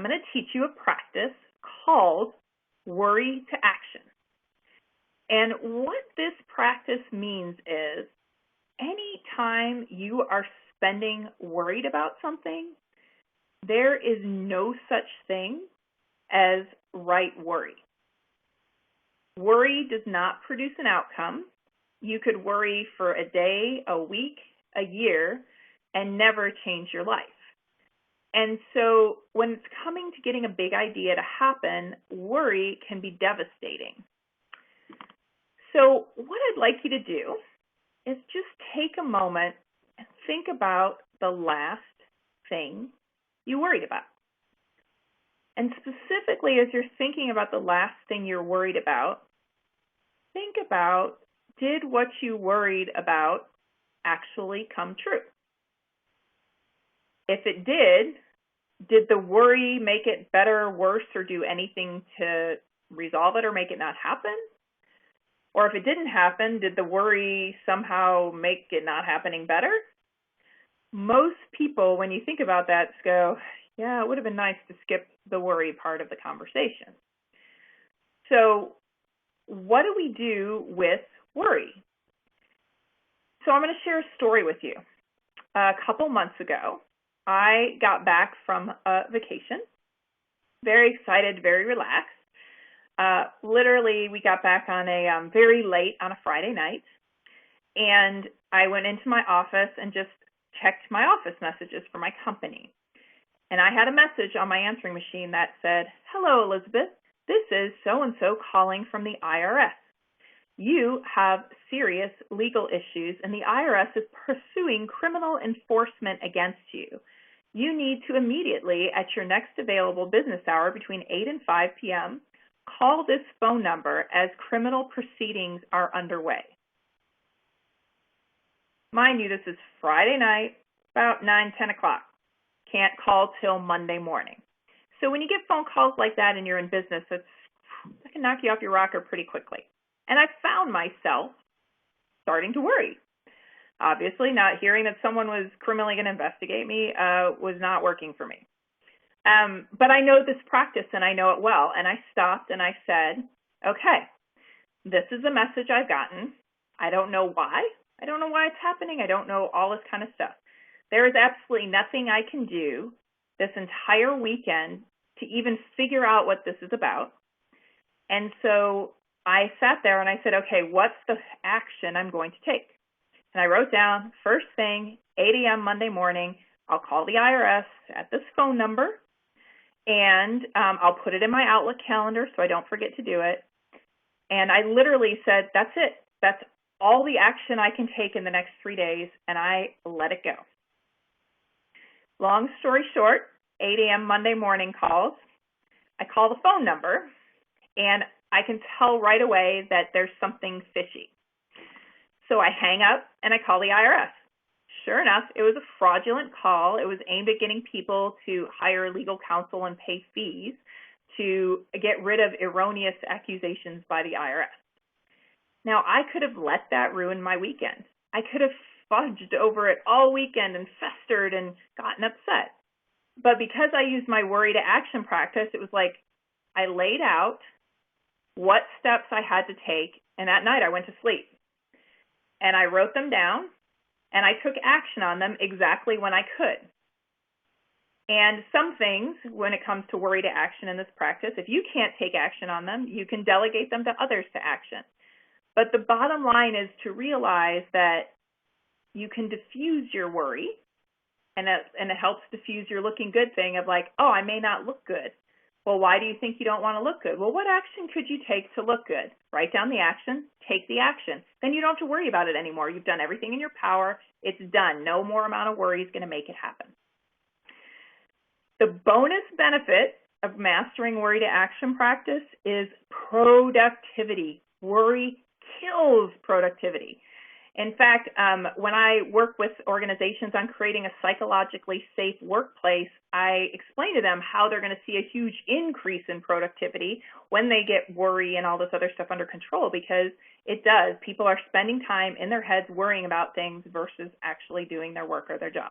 I'm going to teach you a practice called worry to action. And what this practice means is anytime you are spending worried about something, there is no such thing as right worry. Worry does not produce an outcome. You could worry for a day, a week, a year, and never change your life. And so when it's coming to getting a big idea to happen, worry can be devastating. So what I'd like you to do is just take a moment and think about the last thing you worried about. And specifically, as you're thinking about the last thing you're worried about, think about, did what you worried about actually come true? If it did the worry make it better, worse, or do anything to resolve it or make it not happen? Or if it didn't happen, did the worry somehow make it not happening better? Most people, when you think about that, go, yeah, it would have been nice to skip the worry part of the conversation. So what do we do with worry? So I'm going to share a story with you. A couple months ago, I got back from a vacation, very excited, very relaxed. Literally, we got back on very late on a Friday night, and I went into my office and just checked my office messages for my company. And I had a message on my answering machine that said, "Hello, Elizabeth. This is so-and-so calling from the IRS. You have serious legal issues, and the IRS is pursuing criminal enforcement against you. You need to immediately, at your next available business hour between 8 and 5 p.m., call this phone number as criminal proceedings are underway." Mind you, this is Friday night, about 9, 10 o'clock. Can't call till Monday morning. So when you get phone calls like that and you're in business, that can knock you off your rocker pretty quickly. And I found myself starting to worry. Obviously, not hearing that someone was criminally going to investigate me was not working for me. But I know this practice and I know it well. And I stopped and I said, okay, this is the message I've gotten. I don't know why. I don't know why it's happening. I don't know all this kind of stuff. There is absolutely nothing I can do this entire weekend to even figure out what this is about. And so I sat there and I said, okay, what's the action I'm going to take? And I wrote down, first thing, 8 a.m. Monday morning, I'll call the IRS at this phone number, and I'll put it in my Outlook calendar so I don't forget to do it. And I literally said, that's it. That's all the action I can take in the next 3 days, and I let it go. Long story short, 8 a.m. Monday morning calls. I call the phone number, and I can tell right away that there's something fishy. So I hang up and I call the IRS. Sure enough, it was a fraudulent call. It was aimed at getting people to hire legal counsel and pay fees to get rid of erroneous accusations by the IRS. Now, I could have let that ruin my weekend. I could have fudged over it all weekend and festered and gotten upset. But because I used my worry to action practice, it was like I laid out what steps I had to take, and at night I went to sleep. And I wrote them down, and I took action on them exactly when I could. And some things, when it comes to worry to action in this practice, if you can't take action on them, you can delegate them to others to action. But the bottom line is to realize that you can diffuse your worry, and it helps diffuse your looking good thing of like, oh, I may not look good. Well, why do you think you don't want to look good? Well, what action could you take to look good? Write down the action, take the action. Then you don't have to worry about it anymore. You've done everything in your power. It's done. No more amount of worry is going to make it happen. The bonus benefit of mastering worry to action practice is productivity. Worry kills productivity. In fact, when I work with organizations on creating a psychologically safe workplace, I explain to them how they're going to see a huge increase in productivity when they get worry and all this other stuff under control, because it does. People are spending time in their heads worrying about things versus actually doing their work or their job.